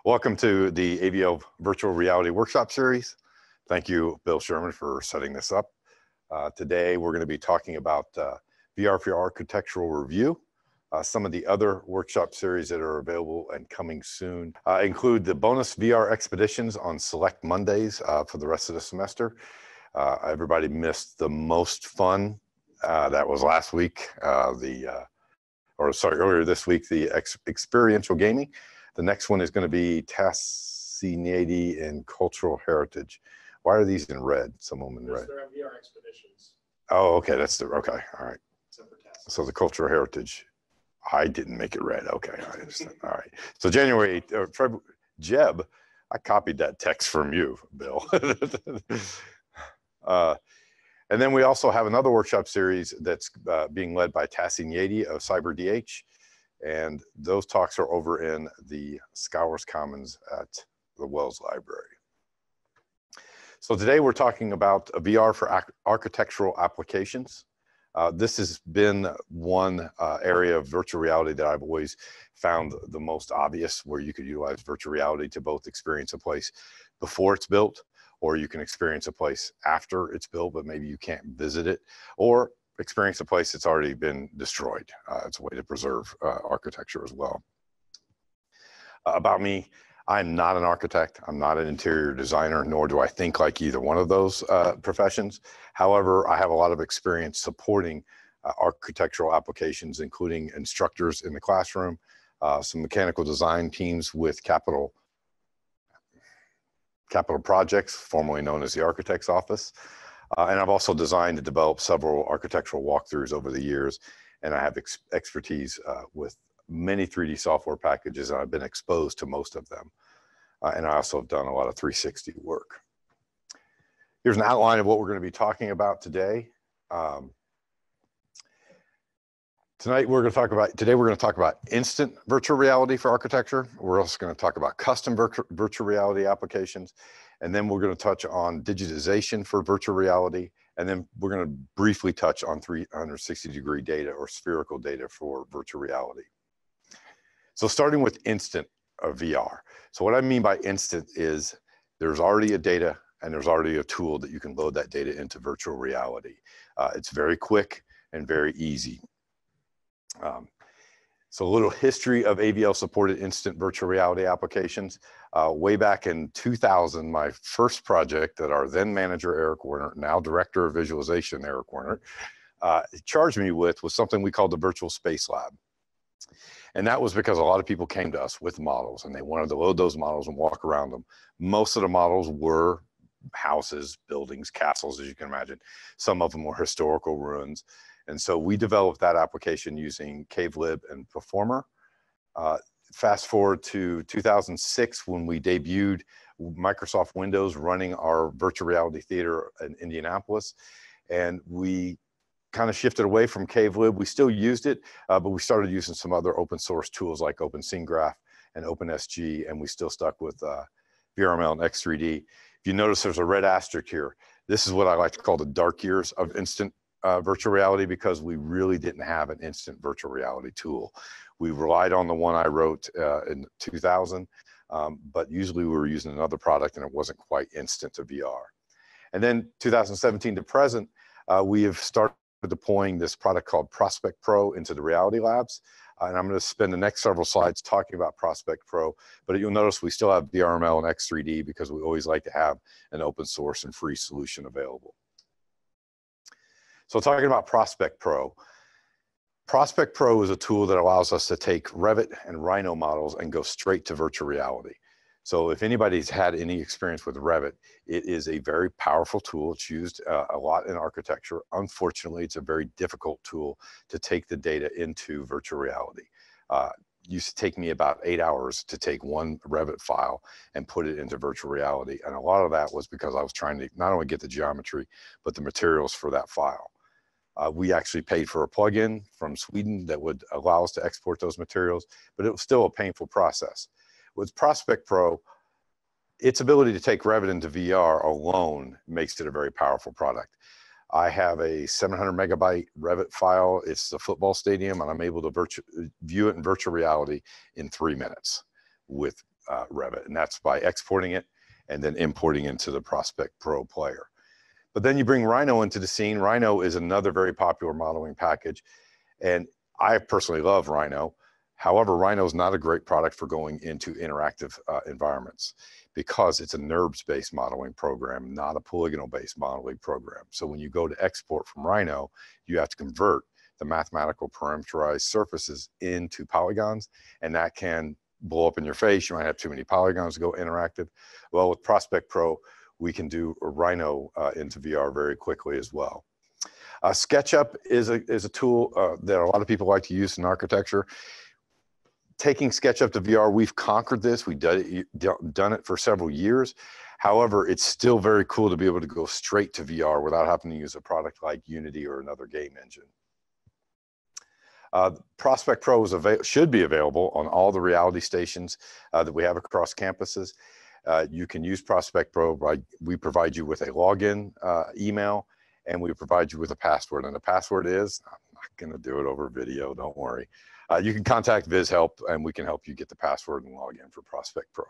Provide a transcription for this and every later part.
Welcome to the AVL Virtual Reality Workshop Series. Thank you, Bill Sherman, for setting this up. Today, we're going to be talking about VR for architectural review. Some of the other workshop series that are available and coming soon include the bonus VR expeditions on select Mondays for the rest of the semester. Everybody missed the most fun. That was last week, earlier this week, the experiential gaming. The next one is going to be Tassinadi and Cultural Heritage. Why are these in red? Some of them in red. They're VR expeditions. Oh, okay. Okay. All right. So the Cultural Heritage, I didn't make it red. Okay. I understand. All right. So January 8th, Jeb, I copied that text from you, Bill. And then we also have another workshop series that's being led by Tassinadi of CyberDH. And those talks are over in the Scholars Commons at the Wells Library. So today we're talking about a VR for architectural applications. This has been one area of virtual reality that I've always found the most obvious, where you could utilize virtual reality to both experience a place before it's built, or you can experience a place after it's built, but maybe you can't visit it, or experience a place that's already been destroyed. It's a way to preserve architecture as well. About me, I'm not an architect. I'm not an interior designer, nor do I think like either one of those professions. However, I have a lot of experience supporting architectural applications, including instructors in the classroom, some mechanical design teams with capital projects, formerly known as the Architect's Office. And I've also designed and developed several architectural walkthroughs over the years, and I have expertise with many 3D software packages, and I've been exposed to most of them. And I also have done a lot of 360 work. Here's an outline of what we're going to be talking about today. Today we're going to talk about instant virtual reality for architecture. We're also going to talk about custom virtual reality applications. And then we're going to touch on digitization for virtual reality. And then we're going to briefly touch on 360-degree data or spherical data for virtual reality. So starting with instant VR. So what I mean by instant is there's already a data and there's already a tool that you can load that data into virtual reality. It's very quick and very easy. So a little history of AVL supported instant virtual reality applications. Way back in 2000, my first project that our then manager, Eric Werner, now director of visualization, Eric Werner, charged me with was something we called the Virtual Space Lab. And that was because a lot of people came to us with models and they wanted to load those models and walk around them. Most of the models were houses, buildings, castles, as you can imagine. Some of them were historical ruins. And so we developed that application using CaveLib and Performer. Fast forward to 2006 when we debuted Microsoft Windows running our virtual reality theater in Indianapolis. And we kind of shifted away from CaveLib. We still used it, but we started using some other open source tools like OpenSceneGraph and OpenSG, and we still stuck with VRML and X3D. If you notice there's a red asterisk here, this is what I like to call the dark years of instant virtual reality, because we really didn't have an instant virtual reality tool. We relied on the one I wrote in 2000, but usually we were using another product and it wasn't quite instant to VR. And then 2017 to present, we have started deploying this product called Prospect Pro into the Reality Labs. And I'm going to spend the next several slides talking about Prospect Pro, but you'll notice we still have VRML and X3D because we always like to have an open source and free solution available. So talking about Prospect Pro. Prospect Pro is a tool that allows us to take Revit and Rhino models and go straight to virtual reality. So if anybody's had any experience with Revit, it is a very powerful tool. It's used a lot in architecture. Unfortunately, it's a very difficult tool to take the data into virtual reality. It used to take me about 8 hours to take one Revit file and put it into virtual reality. And a lot of that was because I was trying to not only get the geometry, but the materials for that file. We actually paid for a plugin from Sweden that would allow us to export those materials, but it was still a painful process. With Prospect Pro, its ability to take Revit into VR alone makes it a very powerful product. I have a 700 megabyte Revit file. It's the football stadium, and I'm able to view it in virtual reality in 3 minutes with Revit, and that's by exporting it and then importing into the Prospect Pro player. But then you bring Rhino into the scene. Rhino is another very popular modeling package, and I personally love Rhino. However, Rhino is not a great product for going into interactive environments because it's a NURBS-based modeling program, not a polygonal-based modeling program. So when you go to export from Rhino, you have to convert the mathematical parameterized surfaces into polygons, and that can blow up in your face. You might have too many polygons to go interactive. Well, with Prospect Pro, we can do a Rhino into VR very quickly as well. Sketchup is a tool that a lot of people like to use in architecture. Taking Sketchup to VR, we've conquered this. We've done it for several years. However, it's still very cool to be able to go straight to VR without having to use a product like Unity or another game engine. Prospect Pro should be available on all the reality stations that we have across campuses. You can use Prospect Pro we provide you with a login email, and we provide you with a password. And the password is, I'm not going to do it over video, don't worry. You can contact VizHelp, and we can help you get the password and log in for Prospect Pro.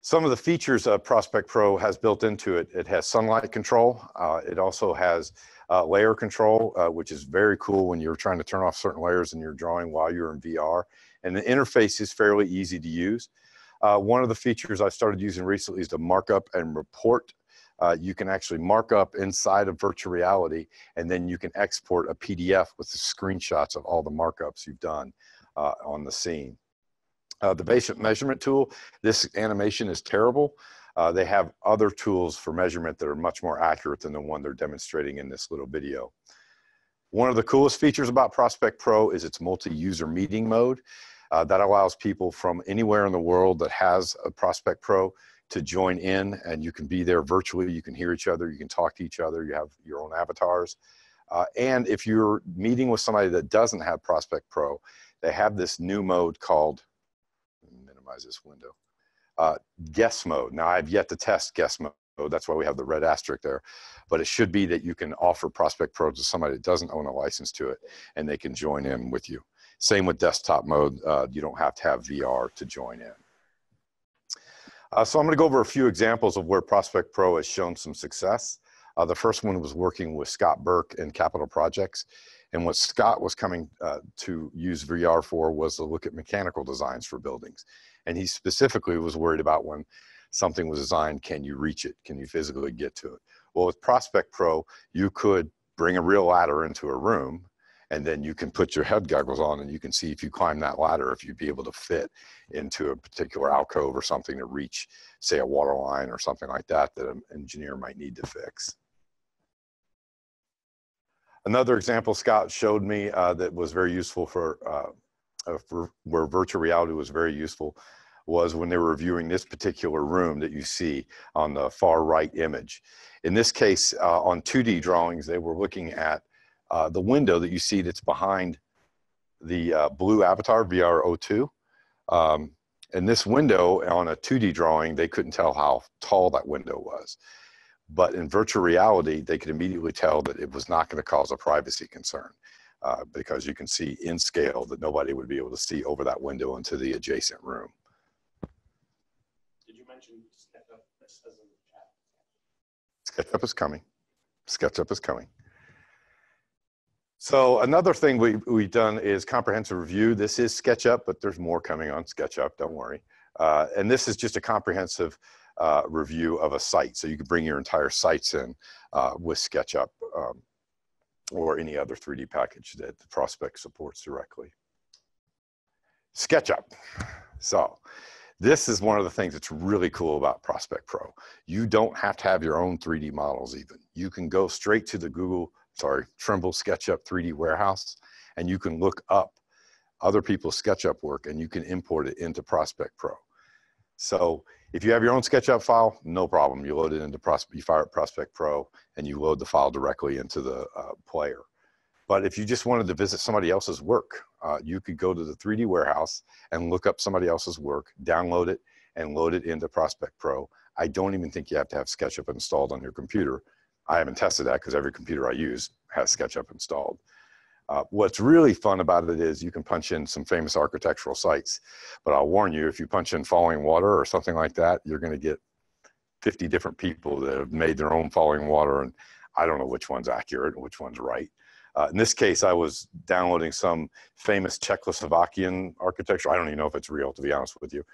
Some of the features Prospect Pro has built into it, it has sunlight control. It also has layer control, which is very cool when you're trying to turn off certain layers in your drawing while you're in VR. And the interface is fairly easy to use. One of the features I started using recently is the markup and report. You can actually mark up inside of virtual reality, and then you can export a PDF with the screenshots of all the markups you've done on the scene. The basic measurement tool, this animation is terrible. They have other tools for measurement that are much more accurate than the one they're demonstrating in this little video. One of the coolest features about Prospect Pro is its multi-user meeting mode. That allows people from anywhere in the world that has a Prospect Pro to join in, and you can be there virtually. You can hear each other, you can talk to each other, you have your own avatars. And if you're meeting with somebody that doesn't have Prospect Pro, they have this new mode called, minimize this window, guest mode. Now, I've yet to test guest mode. That's why we have the red asterisk there. But it should be that you can offer Prospect Pro to somebody that doesn't own a license to it, and they can join in with you. Same with desktop mode. You don't have to have VR to join in. So I'm going to go over a few examples of where Prospect Pro has shown some success. The first one was working with Scott Burke in Capital Projects. And what Scott was coming to use VR for was to look at mechanical designs for buildings. And he specifically was worried about when something was designed, can you reach it? Can you physically get to it? Well, with Prospect Pro, you could bring a real ladder into a room, and then you can put your head goggles on and you can see if you climb that ladder, if you'd be able to fit into a particular alcove or something to reach, say, a water line or something like that that an engineer might need to fix. Another example Scott showed me that was very useful for where virtual reality was very useful was when they were reviewing this particular room that you see on the far right image. In this case, on 2D drawings, they were looking at the window that you see that's behind the blue avatar, VR02. And this window on a 2D drawing, they couldn't tell how tall that window was. But in virtual reality, they could immediately tell that it was not going to cause a privacy concern because you can see in scale that nobody would be able to see over that window into the adjacent room. Did you mention SketchUp? It says in the chat. SketchUp is coming. SketchUp is coming. So another thing we've done is comprehensive review. This is SketchUp, but there's more coming on SketchUp, don't worry. And this is just a comprehensive review of a site. So you can bring your entire sites in with SketchUp or any other 3D package that the Prospect supports directly. SketchUp. So this is one of the things that's really cool about Prospect Pro. You don't have to have your own 3D models even. You can go straight to the Trimble SketchUp 3D warehouse, and you can look up other people's SketchUp work and you can import it into Prospect Pro. So if you have your own SketchUp file, no problem. You load it into you fire up Prospect Pro and you load the file directly into the player. But if you just wanted to visit somebody else's work, you could go to the 3D warehouse and look up somebody else's work, download it, and load it into Prospect Pro. I don't even think you have to have SketchUp installed on your computer. I haven't tested that because every computer I use has SketchUp installed. What's really fun about it is you can punch in some famous architectural sites, but I'll warn you, if you punch in falling water or something like that, you're going to get 50 different people that have made their own falling water, and I don't know which one's accurate and which one's right. In this case, I was downloading some famous Czechoslovakian architecture. I don't even know if it's real, to be honest with you.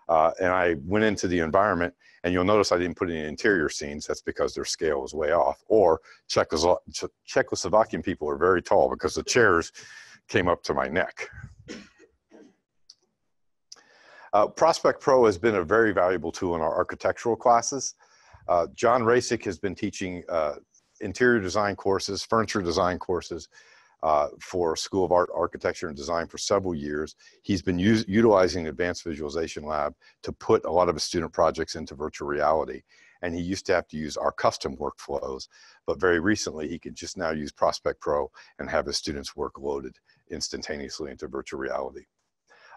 And I went into the environment, and you'll notice I didn't put any interior scenes. That's because their scale was way off. Or Czechoslovakian people are very tall because the chairs came up to my neck. Prospect Pro has been a very valuable tool in our architectural classes. John Rasick has been teaching interior design courses, furniture design courses for School of Art, Architecture, and Design for several years. He's been utilizing the Advanced Visualization Lab to put a lot of his student projects into virtual reality. And he used to have to use our custom workflows, but very recently he could just now use Prospect Pro and have his students' work loaded instantaneously into virtual reality.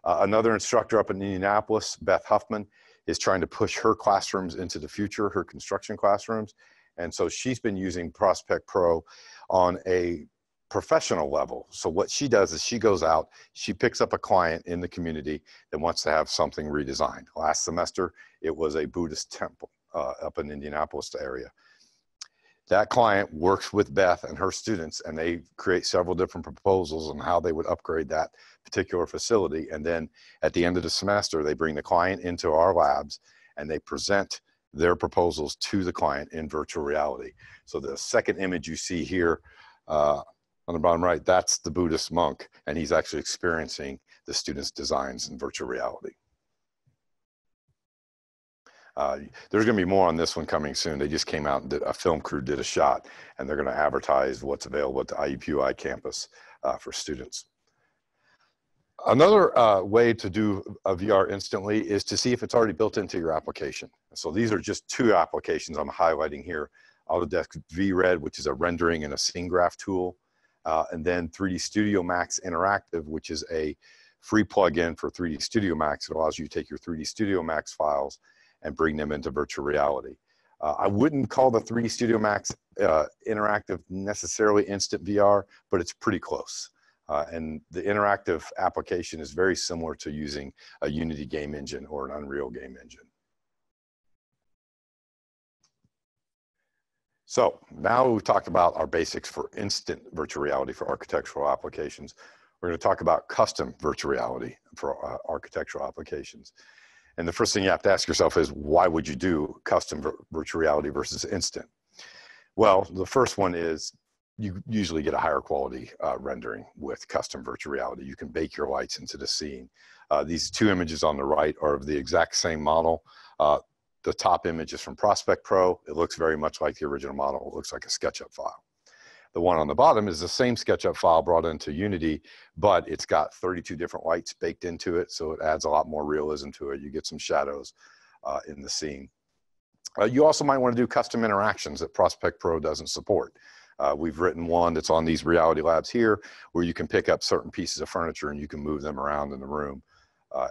Another instructor up in Indianapolis, Beth Huffman, is trying to push her classrooms into the future, her construction classrooms. And so she's been using Prospect Pro on a professional level. So what she does is she goes out, she picks up a client in the community that wants to have something redesigned. Last semester, it was a Buddhist temple up in Indianapolis area. That client works with Beth and her students, and they create several different proposals on how they would upgrade that particular facility. And then at the end of the semester, they bring the client into our labs and they present their proposals to the client in virtual reality. So the second image you see here on the bottom right, that's the Buddhist monk, and he's actually experiencing the students' designs in virtual reality. There's going to be more on this one coming soon. They just came out and a film crew did a shot, and they're going to advertise what's available at the IUPUI campus for students. Another way to do a VR instantly is to see if it's already built into your application. So these are just two applications I'm highlighting here. Autodesk VRED, which is a rendering and a scene graph tool, and then 3D Studio Max Interactive, which is a free plugin for 3D Studio Max. It allows you to take your 3D Studio Max files and bring them into virtual reality. I wouldn't call the 3D Studio Max Interactive necessarily instant VR, but it's pretty close. And the interactive application is very similar to using a Unity game engine or an Unreal game engine. So now we've talked about our basics for instant virtual reality for architectural applications. We're going to talk about custom virtual reality for architectural applications. And the first thing you have to ask yourself is, why would you do custom virtual reality versus instant? Well, the first one is you usually get a higher quality rendering with custom virtual reality. You can bake your lights into the scene. These two images on the right are of the exact same model. The top image is from Prospect Pro. It looks very much like the original model. It looks like a Sketchup file. The one on the bottom is the same Sketchup file brought into Unity, but it's got 32 different lights baked into it, so it adds a lot more realism to it. You get some shadows in the scene. You also might want to do custom interactions that Prospect Pro doesn't support. We've written one that's on these reality labs here, where you can pick up certain pieces of furniture and you can move them around in the room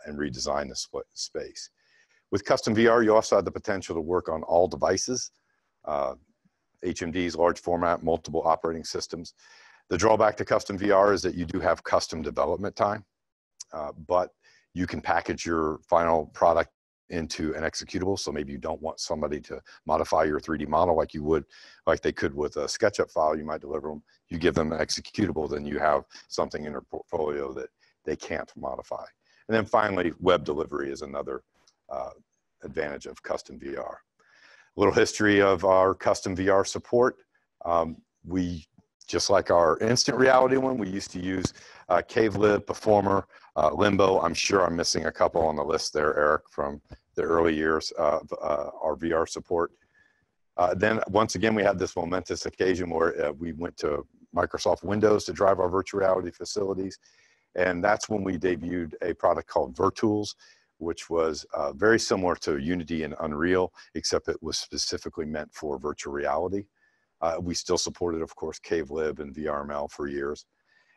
and redesign the space. With custom VR, you also have the potential to work on all devices. HMDs, large format, multiple operating systems. The drawback to custom VR is that you do have custom development time, but you can package your final product into an executable. So maybe you don't want somebody to modify your 3D model like they could with a SketchUp file. You might deliver them, you give them an executable, then you have something in your portfolio that they can't modify. And then finally, web delivery is another advantage of custom VR. A little history of our custom VR support. We, just like our instant reality one, we used to use CaveLib, Performer, Limbo. I'm sure I'm missing a couple on the list there, Eric, from the early years of our VR support. Then once again, we had this momentous occasion where we went to Microsoft Windows to drive our virtual reality facilities. And that's when we debuted a product called Virtools, which was very similar to Unity and Unreal, except it was specifically meant for virtual reality. We still supported, of course, CaveLib and VRML for years.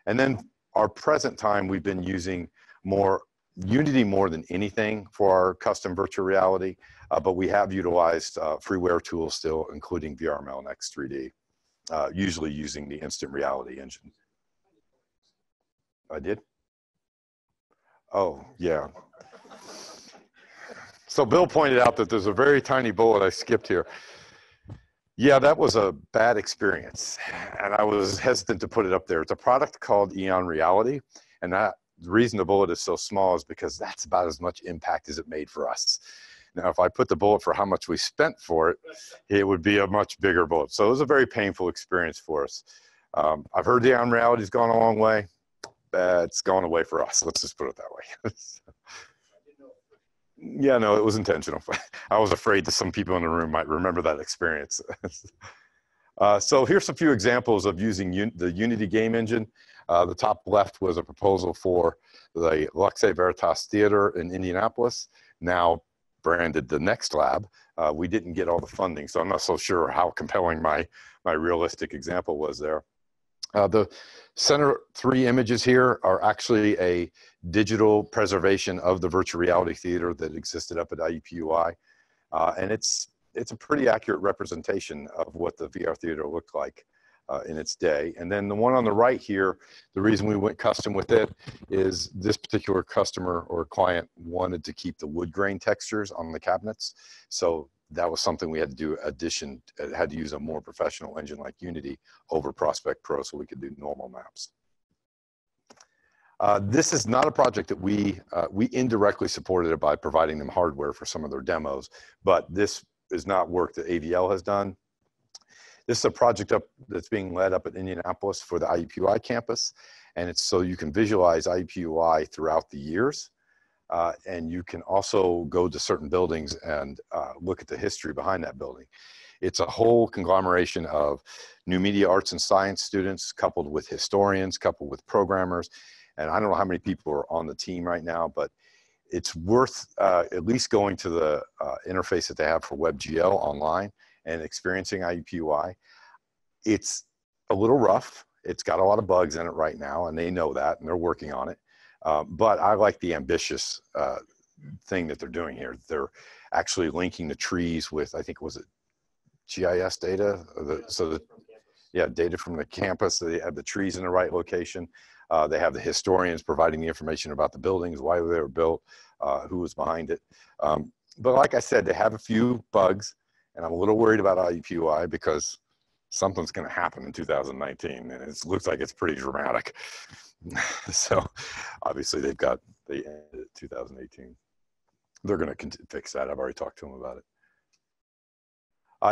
And then our present time, we've been using Unity more than anything for our custom virtual reality, but we have utilized freeware tools still, including VRML and X3D, usually using the instant reality engine. I did? Oh, yeah. So Bill pointed out that there's a very tiny bullet I skipped here. Yeah, that was a bad experience, and I was hesitant to put it up there. It's a product called Eon Reality, and the reason the bullet is so small is because that's about as much impact as it made for us. Now, if I put the bullet for how much we spent for it, it would be a much bigger bullet. So it was a very painful experience for us. I've heard the Eon Reality's gone a long way. It's gone away for us. Let's just put it that way. Yeah, no, it was intentional. I was afraid that some people in the room might remember that experience. So here's a few examples of using the Unity game engine. The top left was a proposal for the Lux Veritas Theater in Indianapolis, now branded the Next Lab. We didn't get all the funding, so I'm not so sure how compelling my realistic example was there. The center 3 images here are actually a digital preservation of the virtual reality theater that existed up at IUPUI. And it's a pretty accurate representation of what the VR theater looked like in its day. And then the one on the right here, the reason we went custom with it is this particular customer or client wanted to keep the wood grain textures on the cabinets. So that was something we had to do had to use a more professional engine like Unity over Prospect Pro so we could do normal maps. This is not a project that we indirectly supported it by providing them hardware for some of their demos, but this is not work that AVL has done. This is a project that's being led up at Indianapolis for the IUPUI campus, and it's so you can visualize IUPUI throughout the years. And you can also go to certain buildings and look at the history behind that building. It's a whole conglomeration of new media arts and science students, coupled with historians, coupled with programmers. And I don't know how many people are on the team right now, but it's worth at least going to the interface that they have for WebGL online and experiencing IUPUI. It's a little rough. It's got a lot of bugs in it right now, and they know that, and they're working on it. But I like the ambitious thing that they're doing here. They're actually linking the trees with, I think, was it GIS data? Yeah, data from the campus. They have the trees in the right location. They have the historians providing the information about the buildings, why they were built, who was behind it. But like I said, they have a few bugs, and I'm a little worried about IUPUI because something's going to happen in 2019, and it looks like it's pretty dramatic. So obviously they ended it 2018. They're going to fix that. I've already talked to them about it.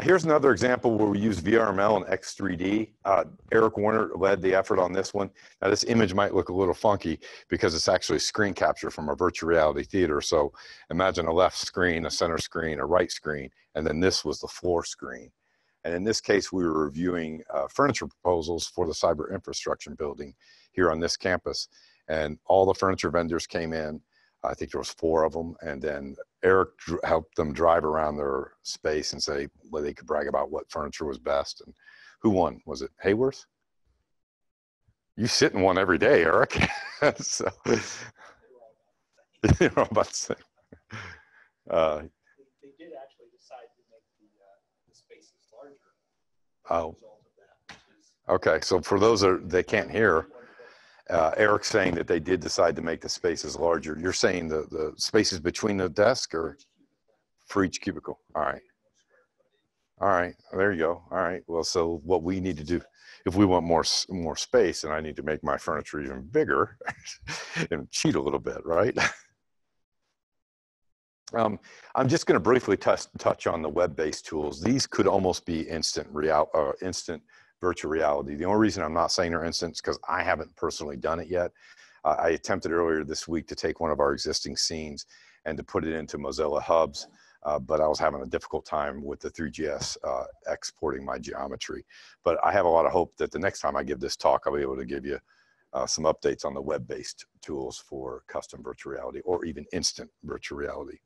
Here's another example where we use VRML and X3D. Eric Warner led the effort on this one. Now this image might look a little funky because it's actually screen capture from a virtual reality theater. So imagine a left screen, a center screen, a right screen, and then this was the floor screen. And in this case, we were reviewing furniture proposals for the Cyberinfrastructure building here on this campus. And all the furniture vendors came in. I think there was 4 of them. And then Eric helped them drive around their space and say, well, they could brag about what furniture was best. And who won? Was it Hayworth? You sit in one every day, Eric. So, you're all about the same. They did actually decide to make the spaces larger. Oh. Okay, so for those that can't hear, Eric's saying that they did decide to make the spaces larger. You're saying the spaces between the desk or for each cubicle? All right. All right, there you go. All right, well, so what we need to do, if we want more space, then I need to make my furniture even bigger and cheat a little bit, right? I'm just going to briefly touch on the web-based tools. These could almost be instant virtual reality. The only reason I'm not saying they're instant is because I haven't personally done it yet. I attempted earlier this week to take one of our existing scenes and to put it into Mozilla Hubs, but I was having a difficult time with the 3GS exporting my geometry. But I have a lot of hope that the next time I give this talk, I'll be able to give you some updates on the web-based tools for custom virtual reality or even instant virtual reality.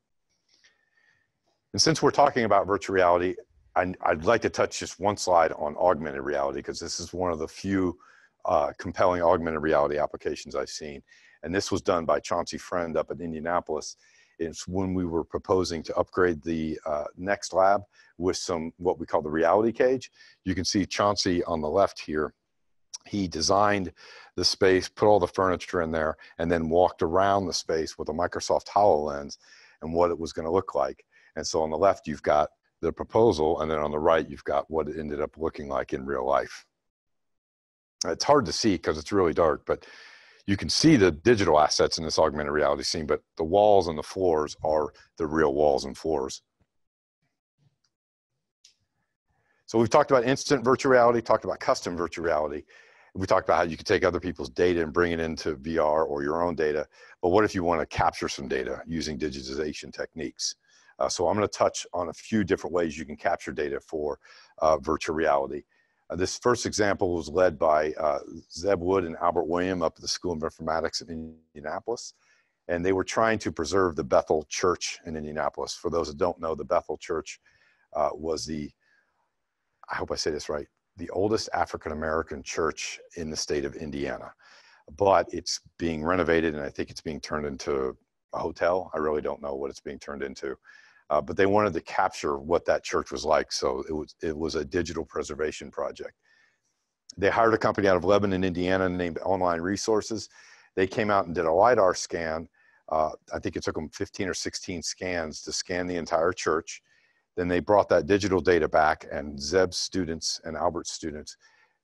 And since we're talking about virtual reality, I'd like to touch just one slide on augmented reality because this is one of the few compelling augmented reality applications I've seen. And this was done by Chauncey Friend up at Indianapolis. It's when we were proposing to upgrade the Next Lab with some what we call the reality cage. You can see Chauncey on the left here He designed the space, put all the furniture in there, and then walked around the space with a Microsoft HoloLens and what it was going to look like. And so on the left, you've got the proposal, and then on the right, you've got what it ended up looking like in real life. It's hard to see because it's really dark, but you can see the digital assets in this augmented reality scene, but the walls and the floors are the real walls and floors. So we've talked about instant virtual reality, talked about custom virtual reality. We talked about how you can take other people's data and bring it into VR or your own data. But what if you want to capture some data using digitization techniques? So I'm going to touch on a few different ways you can capture data for virtual reality. This first example was led by Zeb Wood and Albert William up at the School of Informatics in Indianapolis. And they were trying to preserve the Bethel Church in Indianapolis. For those that don't know, the Bethel Church was the, I hope I say this right, the oldest African-American church in the state of Indiana. But it's being renovated, and I think it's being turned into a hotel. I really don't know what it's being turned into. But they wanted to capture what that church was like, so it was a digital preservation project. They hired a company out of Lebanon, Indiana, named Online Resources. They came out and did a LIDAR scan. I think it took them 15 or 16 scans to scan the entire church. Then they brought that digital data back, and Zeb's students and Albert's students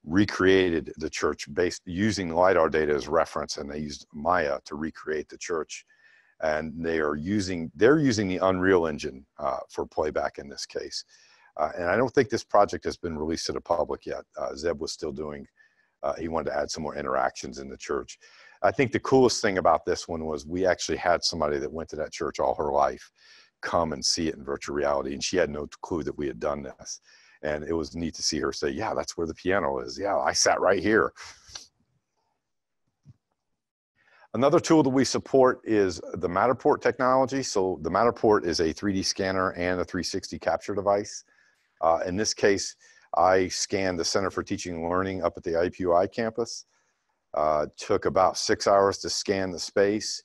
recreated the church based using LIDAR data as reference, and they used Maya to recreate the church. And they're using the Unreal Engine for playback in this case. And I don't think this project has been released to the public yet. Zeb was still doing, he wanted to add some more interactions in the church. I think the coolest thing about this one was we actually had somebody that went to that church all her life come and see it in virtual reality, and she had no clue that we had done this. And it was neat to see her say, yeah, that's where the piano is. Yeah, I sat right here. Another tool that we support is the Matterport technology. So the Matterport is a 3D scanner and a 360 capture device. In this case, I scanned the Center for Teaching and Learning up at the IUPUI campus. Took about 6 hours to scan the space,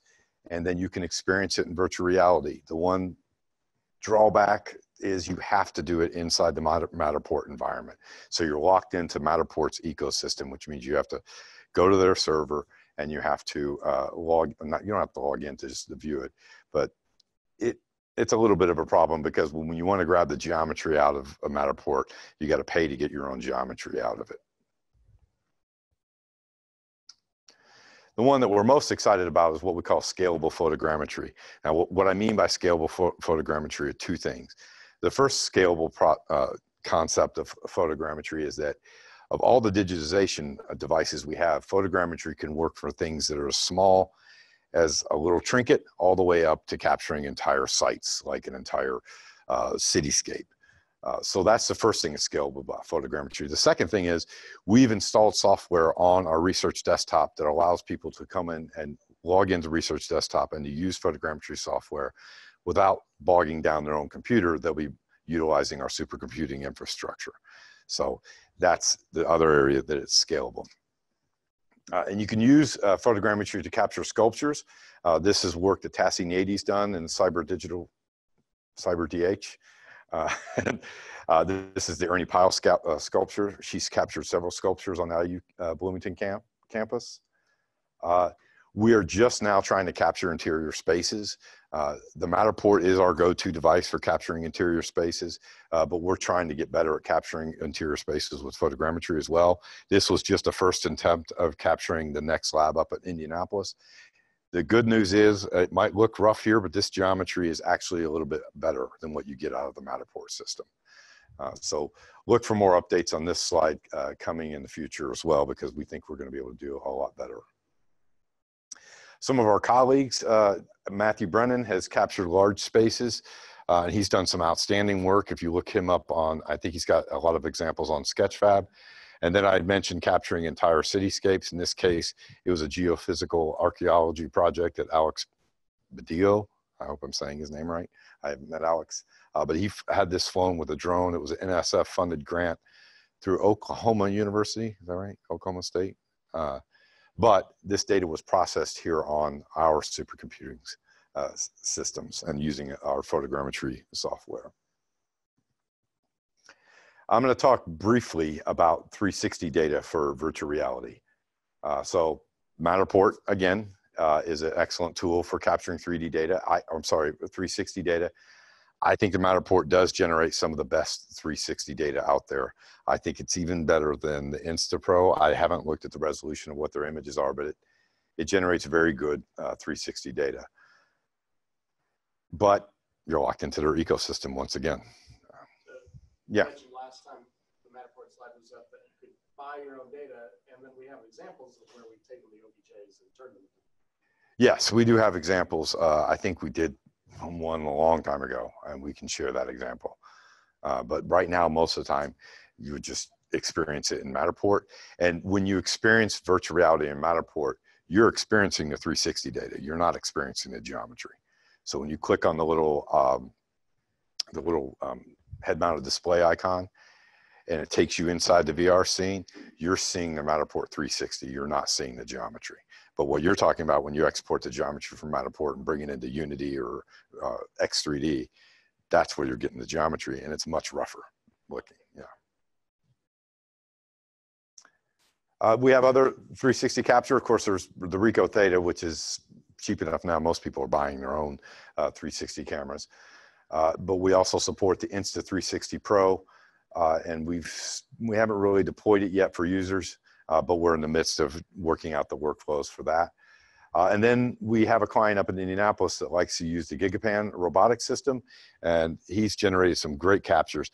and then you can experience it in virtual reality. The one drawback is you have to do it inside the Matterport environment. So you're locked into Matterport's ecosystem, which means you have to go to their server, and you have to you don't have to log in to just view it, but it's a little bit of a problem because when you want to grab the geometry out of a Matterport, you got to pay to get your own geometry out of it. The one that we're most excited about is what we call scalable photogrammetry. Now, what I mean by scalable photogrammetry are two things. The first scalable concept of photogrammetry is that of all the digitization devices we have, photogrammetry can work for things that are as small as a little trinket all the way up to capturing entire sites, like an entire cityscape. So that's the first thing that's scalable about photogrammetry. The second thing is we've installed software on our research desktop that allows people to come in and log into research desktop and to use photogrammetry software without bogging down their own computer. They'll be utilizing our supercomputing infrastructure. So that's the other area that it's scalable. And you can use photogrammetry to capture sculptures. This is work that Tassie Nady's done in CyberDH. This is the Ernie Pyle sculpture. She's captured several sculptures on the IU Bloomington campus. We are just now trying to capture interior spaces. The Matterport is our go-to device for capturing interior spaces, but we're trying to get better at capturing interior spaces with photogrammetry as well. This was just a first attempt of capturing the next lab up at Indianapolis. The good news is it might look rough here, but this geometry is actually a little bit better than what you get out of the Matterport system. So look for more updates on this slide coming in the future as well, because we think we're going to be able to do a whole lot better. Some of our colleagues, Matthew Brennan has captured large spaces, and he's done some outstanding work. If you look him up on, I think he's got a lot of examples on Sketchfab. And then I mentioned capturing entire cityscapes. In this case, it was a geophysical archaeology project that Alex Badillo, I hope I'm saying his name right. I haven't met Alex, but he had this flown with a drone. It was an NSF funded grant through Oklahoma University, is that right? Oklahoma State. But this data was processed here on our supercomputing systems and using our photogrammetry software. I'm going to talk briefly about 360 data for virtual reality. So Matterport, again, is an excellent tool for capturing 3D data. I'm sorry, 360 data. I think the Matterport does generate some of the best 360 data out there. I think it's even better than the InstaPro. I haven't looked at the resolution of what their images are, but it generates very good 360 data. But you're locked into their ecosystem once again. Yeah. You mentioned last time the Matterport slide was up that you could buy your own data, and then we have examples of where we've taken the OBJs and turned them into. Yes, we do have examples. I think we did one a long time ago, and we can share that example. But right now, most of the time, you would just experience it in Matterport. And when you experience virtual reality in Matterport, you're experiencing the 360 data. You're not experiencing the geometry. So when you click on the little head-mounted display icon, and it takes you inside the VR scene, you're seeing the Matterport 360. You're not seeing the geometry. But what you're talking about when you export the geometry from Matterport and bring it into Unity or X3D, that's where you're getting the geometry, and it's much rougher looking. Yeah. We have other 360 capture. Of course, there's the Rico Theta, which is cheap enough now. Most people are buying their own 360 cameras. But we also support the Insta360 Pro, and we haven't really deployed it yet for users, but we're in the midst of working out the workflows for that. And then we have a client up in Indianapolis that likes to use the Gigapan robotic system, and he's generated some great captures.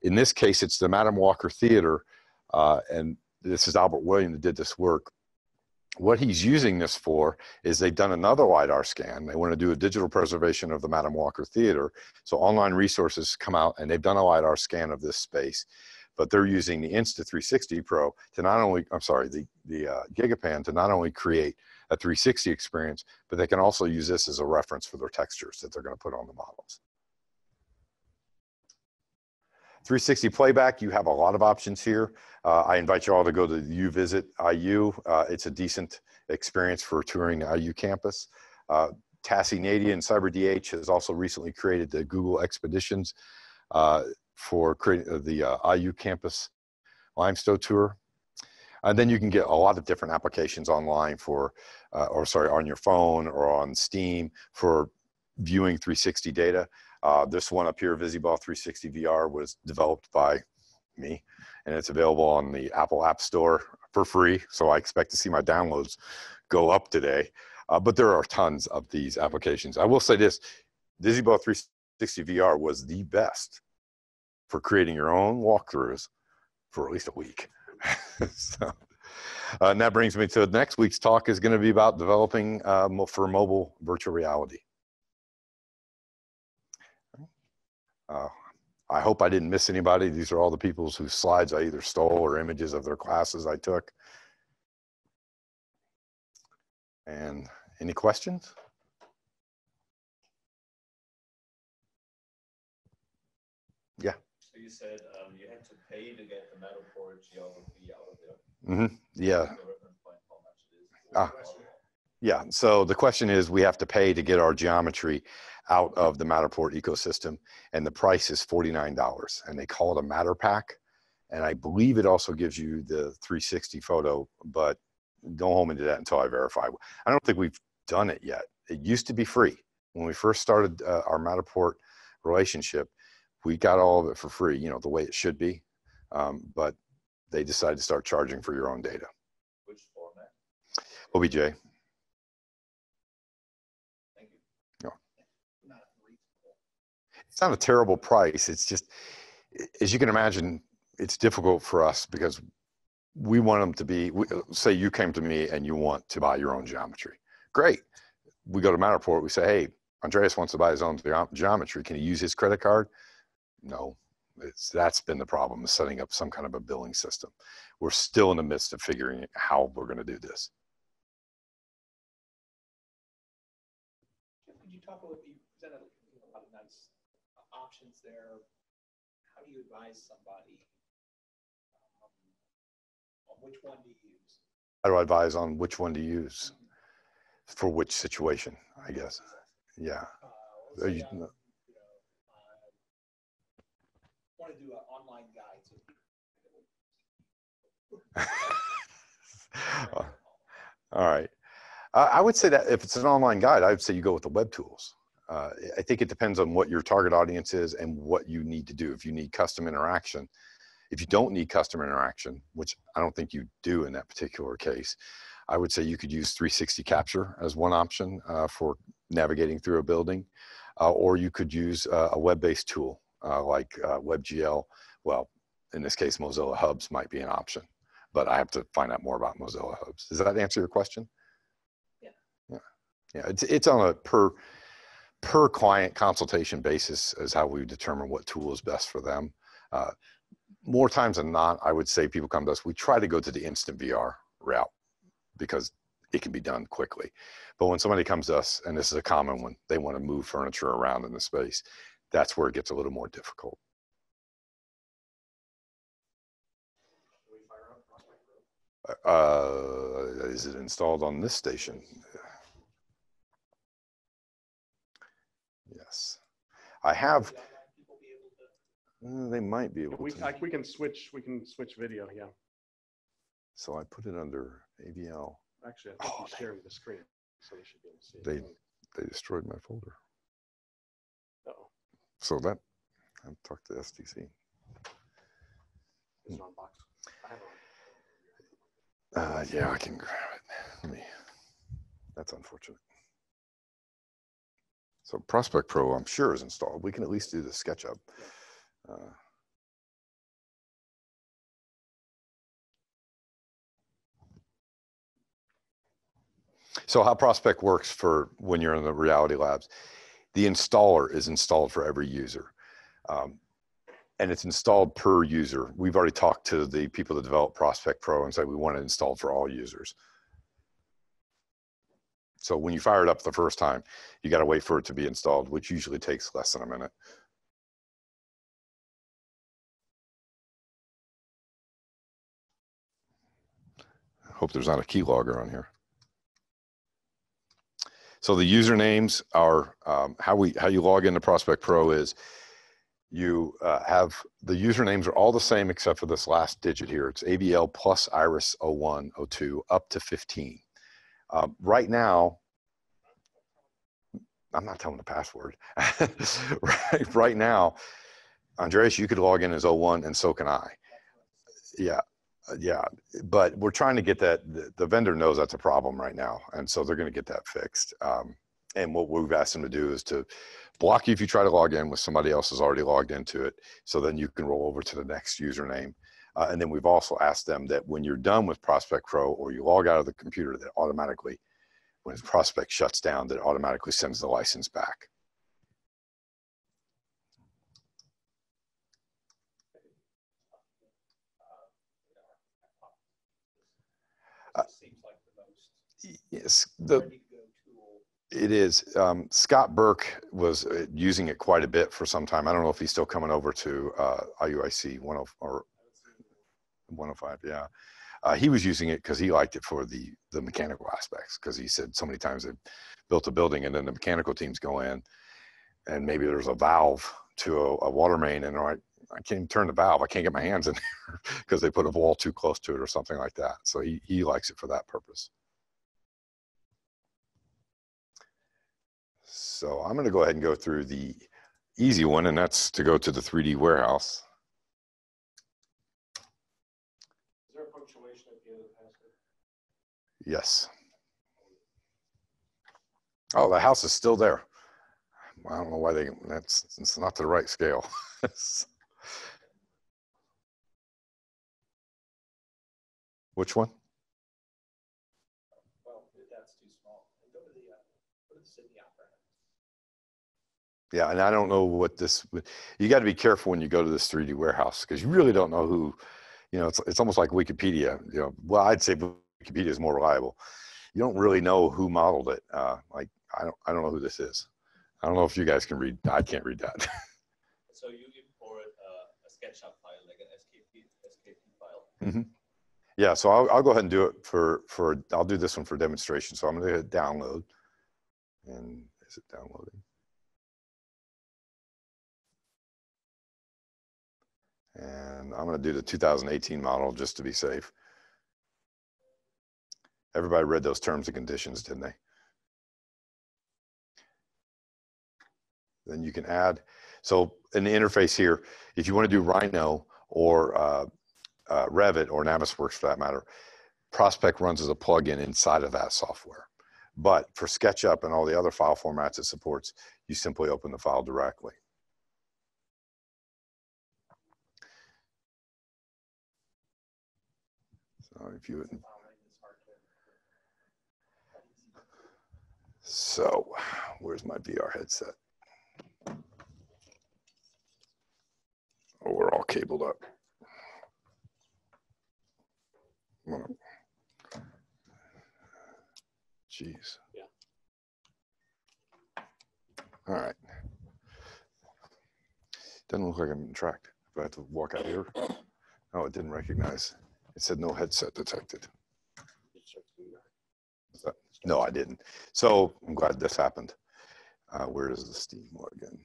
In this case, it's the Madam Walker Theater, and this is Albert William that did this work. What he's using this for is they've done another LIDAR scan. They want to do a digital preservation of the Madam Walker Theater. So online resources come out and they've done a LIDAR scan of this space, but they're using the Insta360 Pro to not only, I'm sorry, the Gigapan to not only create a 360 experience, but they can also use this as a reference for their textures that they're going to put on the models. 360 Playback, you have a lot of options here. I invite you all to go to UVisit IU. It's a decent experience for touring the IU campus. Tassie Nadia and CyberDH has also recently created the Google Expeditions for creating the IU campus limestone tour. And then you can get a lot of different applications online for, on your phone or on Steam for viewing 360 data. This one up here, Visiball 360 VR, was developed by me, and it's available on the Apple App Store for free. So I expect to see my downloads go up today. But there are tons of these applications. I will say this, Visiball 360 VR was the best for creating your own walkthroughs for at least a week. So, and that brings me to next week's talk is going to be about developing for mobile virtual reality. I hope I didn't miss anybody. These are all the people whose slides I either stole or images of their classes I took. And any questions? Yeah. So you said you had to pay to get the Matterport geography out of there. Mm-hmm. Yeah. How much it is. Yeah, so the question is, we have to pay to get our geometry out of the Matterport ecosystem, and the price is $49, and they call it a Matter Pack, and I believe it also gives you the 360 photo, but don't hold me to that until I verify. I don't think we've done it yet. It used to be free. When we first started our Matterport relationship, we got all of it for free, you know, the way it should be, but they decided to start charging for your own data. Which format? OBJ. It's not a terrible price. It's just, as you can imagine, it's difficult for us because we want them to be, say you came to me and you want to buy your own geometry. Great. We go to Matterport, we say, hey, Andreas wants to buy his own geometry. Can he use his credit card? No, that's been the problem, is setting up some kind of a billing system. We're still in the midst of figuring out how we're going to do this. Could you talk a little bit, you presented a lot of nice options there. How do you advise somebody on which one to use? How do I advise on which one to use for which situation, I guess? Yeah. Want to do an online guide to All right. I would say that if it's an online guide, I would say you go with the web tools. I think it depends on what your target audience is and what you need to do. If you need custom interaction, if you don't need custom interaction, which I don't think you do in that particular case, I would say you could use 360 capture as one option for navigating through a building, or you could use a web-based tool like WebGL. Well, in this case, Mozilla Hubs might be an option, but I have to find out more about Mozilla Hubs. Does that answer your question? Yeah, it's on a per client consultation basis is how we determine what tool is best for them. More times than not, I would say people come to us, we try to go to the instant VR route because it can be done quickly. But when somebody comes to us, and this is a common one, they want to move furniture around in the space, that's where it gets a little more difficult. Is it installed on this station? Yes, I have. They might be able to. We can switch video. Yeah. So I put it under AVL. Actually, I think you're sharing the screen, so they should be able to see it. They destroyed my folder. Uh-oh. So that I've talked to STC. Is it on box? I have it. Yeah, I can grab it. That's unfortunate. So Prospect Pro, I'm sure, is installed. We can at least do the SketchUp. So how Prospect works for when you're in the Reality Labs, the installer is installed for every user. And it's installed per user. We've already talked to the people that develop Prospect Pro and said we want it installed for all users. So when you fire it up the first time, you got to wait for it to be installed, which usually takes less than a minute. I hope there's not a keylogger on here. So the usernames are how you log into Prospect Pro is you have the usernames are all the same except for this last digit here. It's AVL plus Iris 01, 02 up to 15. Right now, I'm not telling the password. right now, Andreas, you could log in as 01 and so can I. Yeah. Yeah, but we're trying to get that, the vendor knows that's a problem right now. And so they're going to get that fixed. And what we've asked them to do is to block you if you try to log in with somebody else has already logged into it. So then you can roll over to the next username. And then we've also asked them that when you're done with Prospect Pro or you log out of the computer, that automatically, when Prospect shuts down, that automatically sends the license back. Yes, it is. Scott Burke was using it quite a bit for some time. I don't know if he's still coming over to IUIC 10 or 105. Yeah, he was using it because he liked it for the mechanical aspects. Because he said so many times they built a building and then the mechanical teams go in, and maybe there's a valve to a water main, and I can't even turn the valve. I can't get my hands in there because they put a wall too close to it or something like that. So he likes it for that purpose. So I'm going to go ahead and go through the easy one, and that's to go to the 3D warehouse. Is there a punctuation at the end of the password? Yes. Oh, the house is still there. I don't know why it's not the right scale. Which one? Well, that's too small. Go to the Sydney Opera House. Yeah, and I don't know what this. You got to be careful when you go to this 3D warehouse because you really don't know who. You know, it's almost like Wikipedia. You know, well, I'd say Wikipedia is more reliable. You don't really know who modeled it. Like I don't know who this is. I don't know if you guys can read. I can't read that. So you import a Sketchup file, like an SKP file. Mm-hmm. Yeah, so I'll go ahead and do it I'll do this one for demonstration. So I'm going to hit download. And is it downloading? And I'm going to do the 2018 model just to be safe. Everybody read those terms and conditions, didn't they? Then you can add, so in the interface here, if you want to do Rhino or Revit or Navisworks for that matter, Prospect runs as a plugin inside of that software. But for SketchUp and all the other file formats it supports, you simply open the file directly. So if you would, so where's my VR headset? Oh, we're all cabled up. Jeez. Yeah. All right. Doesn't look like I'm being tracked. Do I have to walk out here? Oh, it didn't recognize. It said no headset detected. No, I didn't. So I'm glad this happened. Where does the Steam login?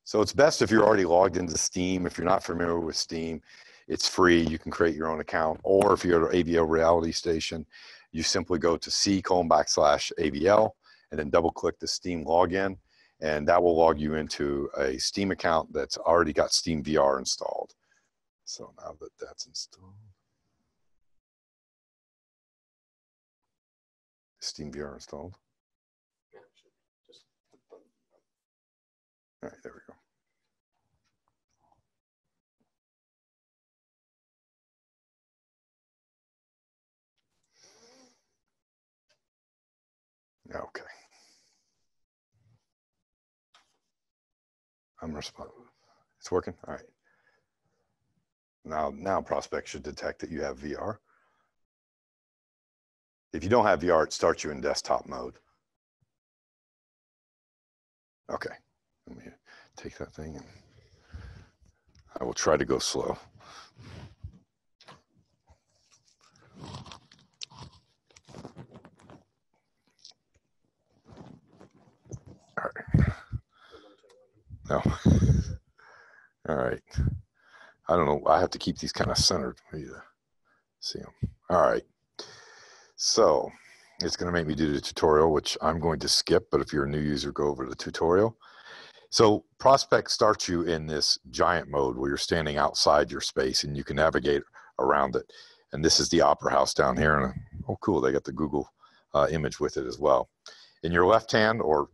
So it's best if you're already logged into Steam. If you're not familiar with Steam, it's free. You can create your own account. Or if you're at AVL Reality Station, you simply go to C:/AVL and then double click the Steam login. And that will log you into a Steam account that's already got Steam VR installed. So now that that's installed, Steam VR installed. All right, there we go. Okay. I'm responding. It's working? All right. Now Prospect should detect that you have VR. If you don't have VR, it starts you in desktop mode. Okay. Let me take that thing and I will try to go slow. All right. No. All right. I don't know. I have to keep these kind of centered for you to see them. All right. So it's going to make me do the tutorial, which I'm going to skip. But if you're a new user, go over to the tutorial. So Prospect starts you in this giant mode where you're standing outside your space and you can navigate around it. And this is the Opera House down here. And oh, cool. They got the Google image with it as well. In your left hand, or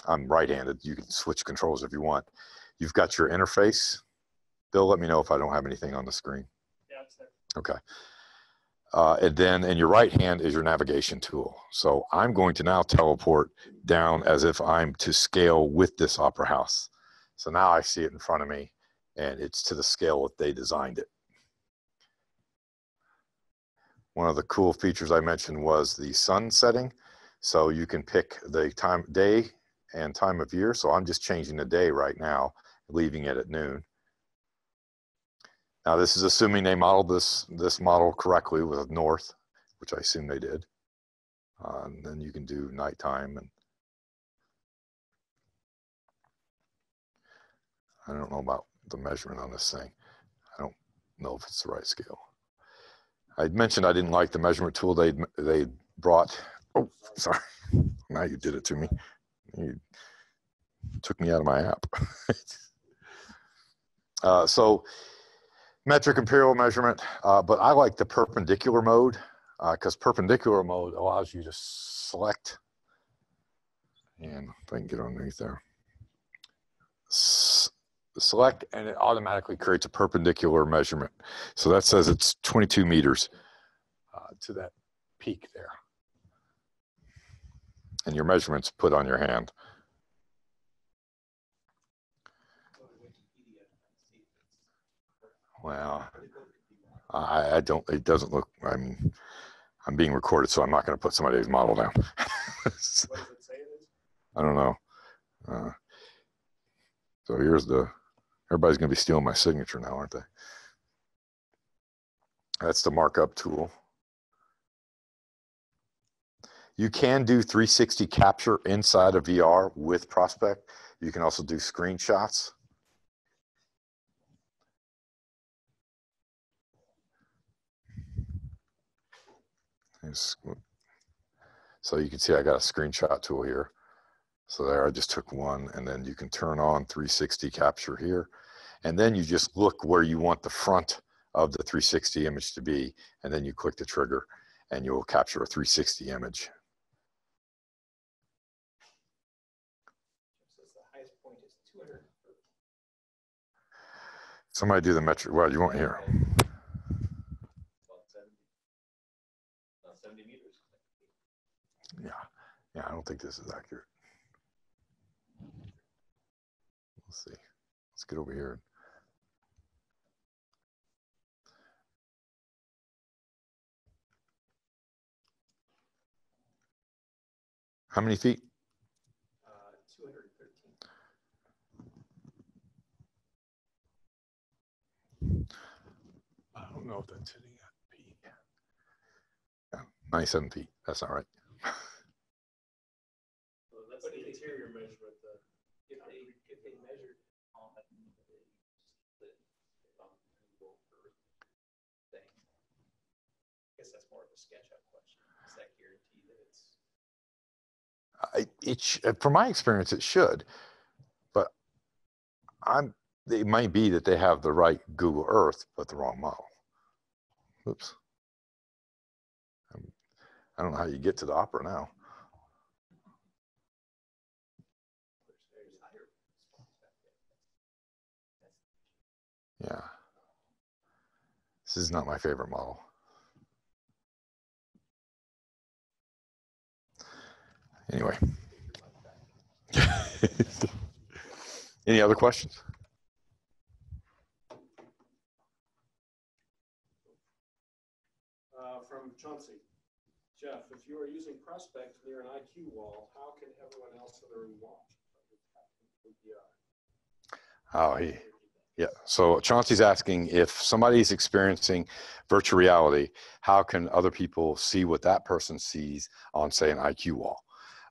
I'm right-handed, you can switch controls if you want. You've got your interface. Bill, let me know if I don't have anything on the screen. Yeah, it's there. Okay. And then in your right hand is your navigation tool. So I'm going to now teleport down as if I'm to scale with this Opera House. So now I see it in front of me and it's to the scale that they designed it. One of the cool features I mentioned was the sun setting. So you can pick the day and time of year. So I'm just changing the day right now, leaving it at noon. Now this is assuming they modeled this model correctly with north, which I assume they did. And then you can do nighttime, and I don't know about the measurement on this thing. I don't know if it's the right scale. I mentioned I didn't like the measurement tool they brought. Oh, sorry. Now you did it to me. You took me out of my app. So metric imperial measurement, but I like the perpendicular mode because perpendicular mode allows you to select, and if I can get underneath there, select, and it automatically creates a perpendicular measurement. So that says it's 22 meters to that peak there. And your measurement's put on your hand. Well, I don't, it doesn't look, I mean, I'm being recorded, so I'm not going to put somebody's model down. What does it say it is? I don't know. So here's the, everybody's going to be stealing my signature now, aren't they? That's the markup tool. You can do 360 capture inside of VR with Prospect. You can also do screenshots. So you can see I got a screenshot tool here. So there I just took one, and then you can turn on 360 capture here. And then you just look where you want the front of the 360 image to be, and then you click the trigger and you'll capture a 360 image. So the highest point is 200. Somebody do the metric. Well, you won't hear. About 70 meters. Yeah, I don't think this is accurate. Let's see. Let's get over here. How many feet? 213. I don't know if that's hitting that peak. Yeah, 97 feet. That's not right. So that's the interior measurement. If they measured on the thing, I guess that's more of a Sketchup question. Does that guarantee that it's? From my experience, it should, but it might be that they have the right Google Earth, but the wrong model. Oops. I don't know how you get to the Opera now. Yeah. This is not my favorite model. Anyway. Any other questions? From Chauncey. Jeff, if you are using Prospect near an IQ wall, how can everyone else in the room watch? Oh, yeah. So Chauncey's asking if somebody's experiencing virtual reality, how can other people see what that person sees on, say, an IQ wall?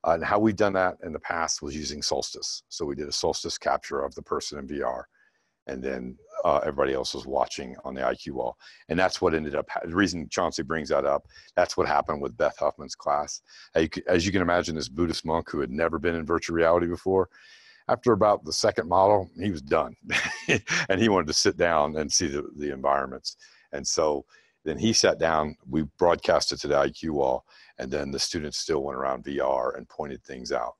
And how we've done that in the past was using Solstice. So we did a Solstice capture of the person in VR, and then everybody else was watching on the IQ wall. And that's what ended up, the reason Chauncey brings that up, that's what happened with Beth Huffman's class. As you can imagine, this Buddhist monk who had never been in virtual reality before, after about the second model, he was done. And he wanted to sit down and see the environments. And so then he sat down, we broadcasted to the IQ wall, and then the students still went around VR and pointed things out.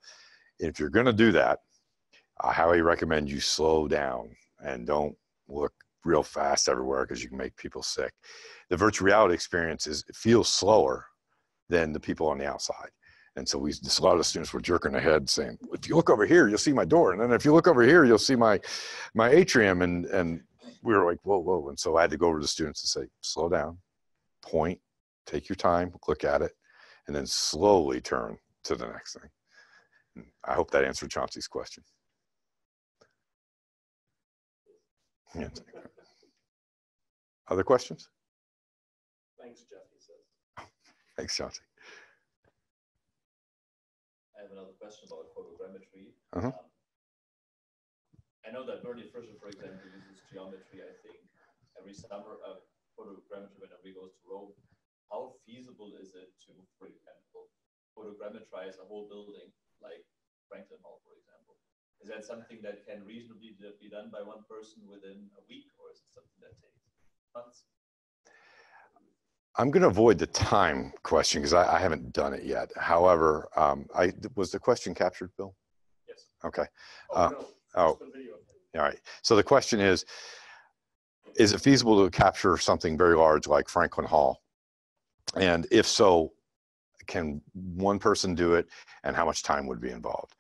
If you're gonna do that, I highly recommend you slow down and don't look real fast everywhere because you can make people sick. The virtual reality experience it feels slower than the people on the outside. And so a lot of the students were jerking their head saying, if you look over here, you'll see my door. And then if you look over here, you'll see my atrium. And we were like, whoa, whoa. And so I had to go over to the students and say, slow down, point, take your time, look at it, and then slowly turn to the next thing. And I hope that answered Chauncey's question. Yeah. Other questions? Thanks, Jeff, he says. Thanks, Chauncey. I have another question about photogrammetry. Uh-huh. I know that Bernie Fisher, for example, uses geometry, I think, every summer, photogrammetry whenever he goes to Rome. How feasible is it to, for example, photogrammetrize a whole building, like Franklin Hall, for example? Is that something that can reasonably be done by one person within a week, or is it something that takes months? I'm going to avoid the time question because I haven't done it yet. However, was the question captured, Bill? Yes. Okay. No, all right. So the question is it feasible to capture something very large like Franklin Hall? And if so, can one person do it, and how much time would be involved?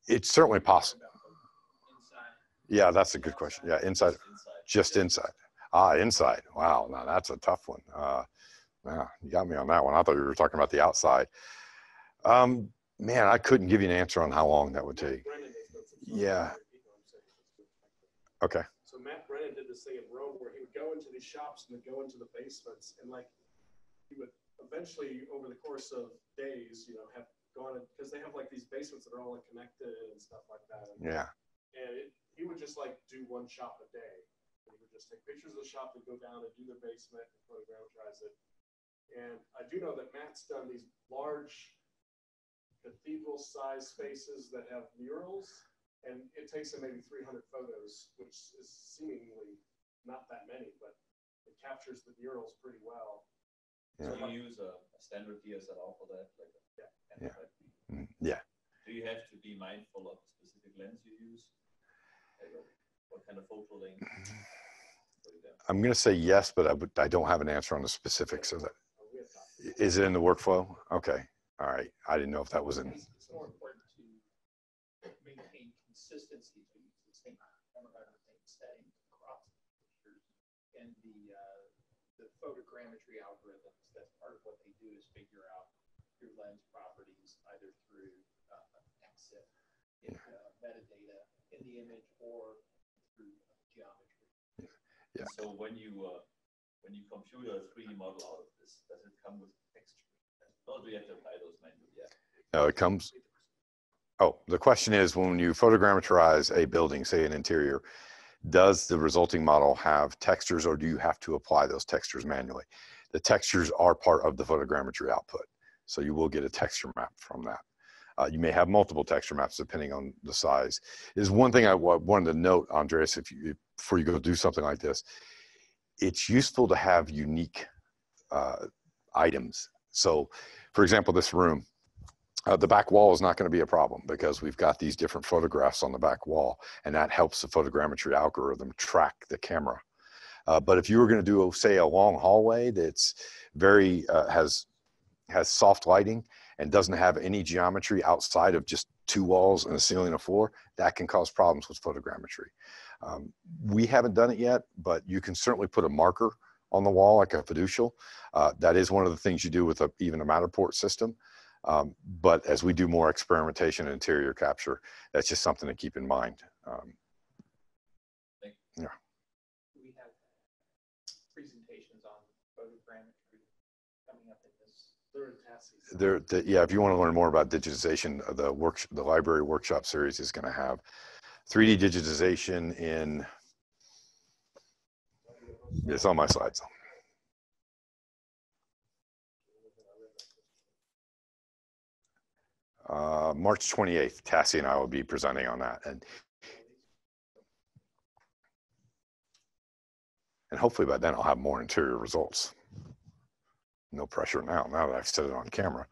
It's certainly possible. Yeah, that's a good question. Yeah, inside. Just inside. Inside. Wow, now that's a tough one. Yeah, you got me on that one. I thought you were talking about the outside. Man, I couldn't give you an answer on how long that would take. Yeah. Okay. So Matt Brennan did this thing in Rome where he would go into these shops and then go into the basements, and like he would eventually, over the course of days, have gone, because they have like these basements that are all like connected and stuff like that. Yeah. And he would just like do one shop a day. And he would just take pictures of the shop and go down and do their basement and photogrammetrize it. And I do know that Matt's done these large cathedral-sized spaces that have murals, and it takes them maybe 300 photos, which is seemingly not that many, but it captures the murals pretty well. Yeah. So you use a standard DSLR for that? Like yeah. Do you have to be mindful of the specific lens you use? What kind of photo length? I'm going to say yes, but I don't have an answer on the specifics of that. Is it in the workflow? Okay. All right. I didn't know if that was in. It's more important to maintain consistency to use the same camera, the same setting across the pictures, and the photogrammetry algorithms. That's part of what they do is figure out your lens properties either through exit metadata in the image or through geometry. Yeah. So when you compute a 3D model out of this, does it come with texture? Or do you have to apply those manually? Yeah. No, it comes. Oh, the question is, when you photogrammetrize a building, say an interior, does the resulting model have textures, or do you have to apply those textures manually? The textures are part of the photogrammetry output, so you will get a texture map from that. You may have multiple texture maps depending on the size. Is one thing I wanted to note, Andreas, before you go do something like this, it's useful to have unique items. So, for example, this room, the back wall is not going to be a problem because we've got these different photographs on the back wall, and that helps the photogrammetry algorithm track the camera. But if you were going to do, say, a long hallway that's very has soft lighting and doesn't have any geometry outside of just two walls and a ceiling and a floor, that can cause problems with photogrammetry. We haven't done it yet, but you can certainly put a marker on the wall like a fiducial. That is one of the things you do with even a Matterport system. But as we do more experimentation and interior capture, that's just something to keep in mind. Yeah. We have presentations on photogrammetry coming up in this. Yeah, if you want to learn more about digitization, the library workshop series is going to have 3D digitization in, it's on my slides. March 28th, Tassie and I will be presenting on that. And hopefully by then I'll have more interior results. No pressure now that I've set it on camera.